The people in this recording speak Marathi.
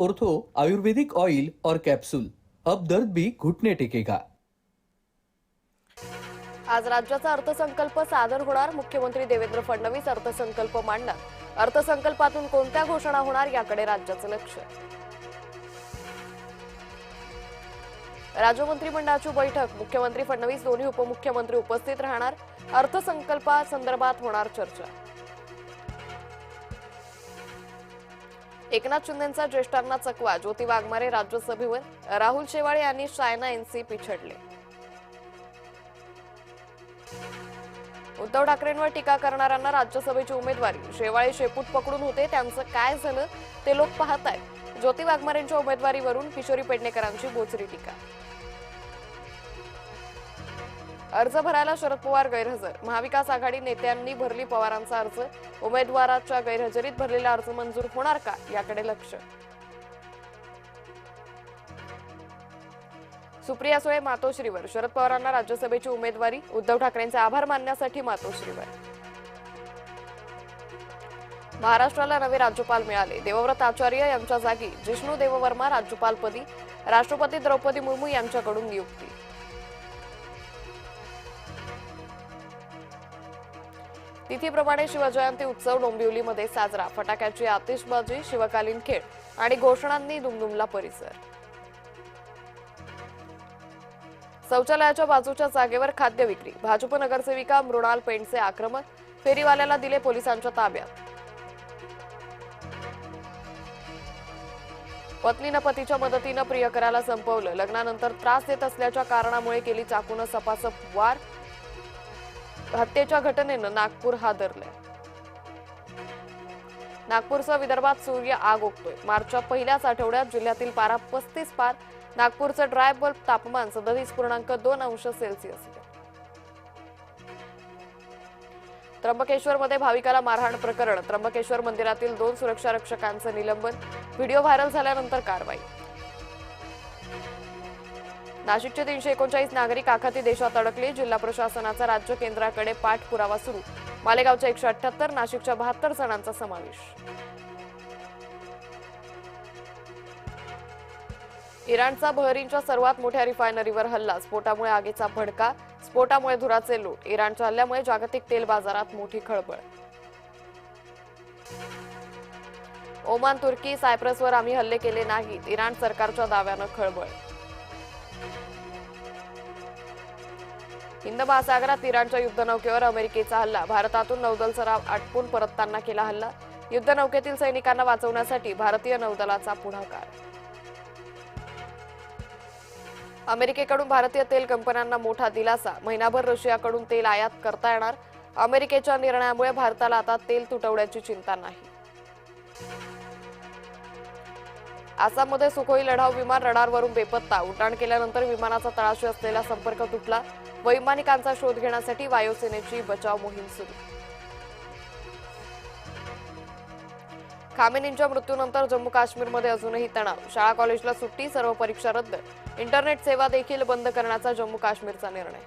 ऑर्थो आयुर्वेदिक ऑयल और कैप्सूल, अब दर्द भी घुटने टेकेगा। आज राज्याचा अर्थसंकल्प सादर होणार। मुख्यमंत्री देवेंद्र फडणवीस अर्थसंकल्प मांडणार। अर्थसंकल्पातून कोणत्या घोषणा होणार याकडे राज्याचं लक्ष। राज्य मंत्रिमंडळाची बैठक, मुख्यमंत्री फडणवीस दोन्ही उपमुख्यमंत्री उपस्थित राहणार। अर्थसंकल्पासंदर्भात होणार चर्चा। एकनाथ शिंदेंचा ज्येष्ठांना चकवा, ज्योती वाघमारे राज्यसभेवर, राहुल शेवाळे यांनी चायना एनसी पिछडले। उद्धव ठाकरेंवर टीका करणाऱ्यांना राज्यसभेची उमेदवारी, शेवाळे शेपूट पकडून होते, त्यांचं काय झालं ते लोक पाहतायत। ज्योती वाघमारेंच्या उमेदवारीवरून किशोरी पेडणेकरांची बोचरी टीका। अर्ज भरायला शरद पवार गैरहजर, महाविकास आघाडी नेत्यांनी भरली पवारांचा अर्ज। उमेदवाराच्या गैरहजेरीत भरलेला अर्ज मंजूर होणार का याकडे लक्ष। सुप्रिया सुळे मातोश्रीवर, शरद पवारांना राज्यसभेची उमेदवारी, उद्धव ठाकरेंचे आभार मानण्यासाठी मातोश्रीवर। महाराष्ट्राला नवे राज्यपाल मिळाले, देवव्रत आचार्य यांच्या जागी जिष्णू देववर्मा राज्यपालपदी, राष्ट्रपती द्रौपदी मुर्मू यांच्याकडून नियुक्ती। तिथीप्रमाणे शिवजयंती उत्सव डोंबिवलीमध्ये साजरा, फटाक्याची आतिषबाजी, शिवकालीन खेळ आणि घोषणांनी दुमदुमला परिसर। शौचालयाच्या बाजूच्या जागेवर खाद्य विक्री, भाजप नगरसेविका मृणाल पेंडसे आक्रमक, फेरीवाल्याला दिले पोलिसांच्या ताब्यात। पत्नीनं पतीच्या मदतीनं प्रियकराला संपवलं, लग्नानंतर त्रास देत असल्याच्या कारणामुळे केली चाकून सपासप वार, हत्येच्या घटनेनं नागपूर हादरलंय। नागपूरसह विदर्भात सूर्य आग ओकतोय, मार्चच्या पहिल्याच आठवड्यात जिल्ह्यातील पारा 35 पार, नागपूरचं ड्राय बल्ब तापमान 37.2 अंश सेल्सिअस। त्र्यंबकेश्वरमध्ये भाविकाला मारहाण प्रकरण, त्र्यंबकेश्वर मंदिरातील 2 सुरक्षा रक्षकांचं निलंबन, व्हिडिओ व्हायरल झाल्यानंतर कारवाई। नाशिकचे 339 नागरिक आखाती देशात अडकले, जिल्हा प्रशासनाचा राज्य केंद्राकडे पाठपुरावा सुरू, मालेगावच्या 178, नाशिकच्या 72 जणांचा समावेश। इराणचा बहरीनच्या सर्वात मोठ्या रिफायनरीवर हल्ला, स्फोटामुळे आगीचा भडका, स्फोटामुळे धुराचे लोट, इराणच्या हल्ल्यामुळे जागतिक तेल बाजारात मोठी खळबळ। ओमान, तुर्की, सायप्रसवर आम्ही हल्ले केले नाहीत, इराण सरकारच्या दाव्यानं खळबळ। हिंद महासागरात इराणच्या युद्धनौकेवर अमेरिकेचा हल्ला, भारतातून नौदल सराव आटपून परतताना केला हल्ला, युद्धनौकेतील सैनिकांना वाचवण्यासाठी भारतीय नौदलाचा पुढाकार। अमेरिकेकडून भारतीय तेल कंपन्यांना मोठा दिलासा, महिनाभर रशियाकडून तेल आयात करता येणार, अमेरिकेच्या निर्णयामुळे भारताला आता तेल तुटवड्याची चिंता नाही। आसाममध्ये सुखोई लढाऊ विमान रडारवरून बेपत्ता, उड्डाण केल्यानंतर विमानाचा तळाशी असलेला संपर्क तुटला, वैमानिकांचा शोध घेण्यासाठी वायुसेनेची बचाव मोहीम सुरू। खामेनींच्या मृत्यूनंतर जम्मू काश्मीरमध्ये अजूनही तणाव, शाळा कॉलेजला सुट्टी, सर्व परीक्षा रद्द, इंटरनेट सेवा देखील बंद करण्याचा जम्मू काश्मीरचा निर्णय।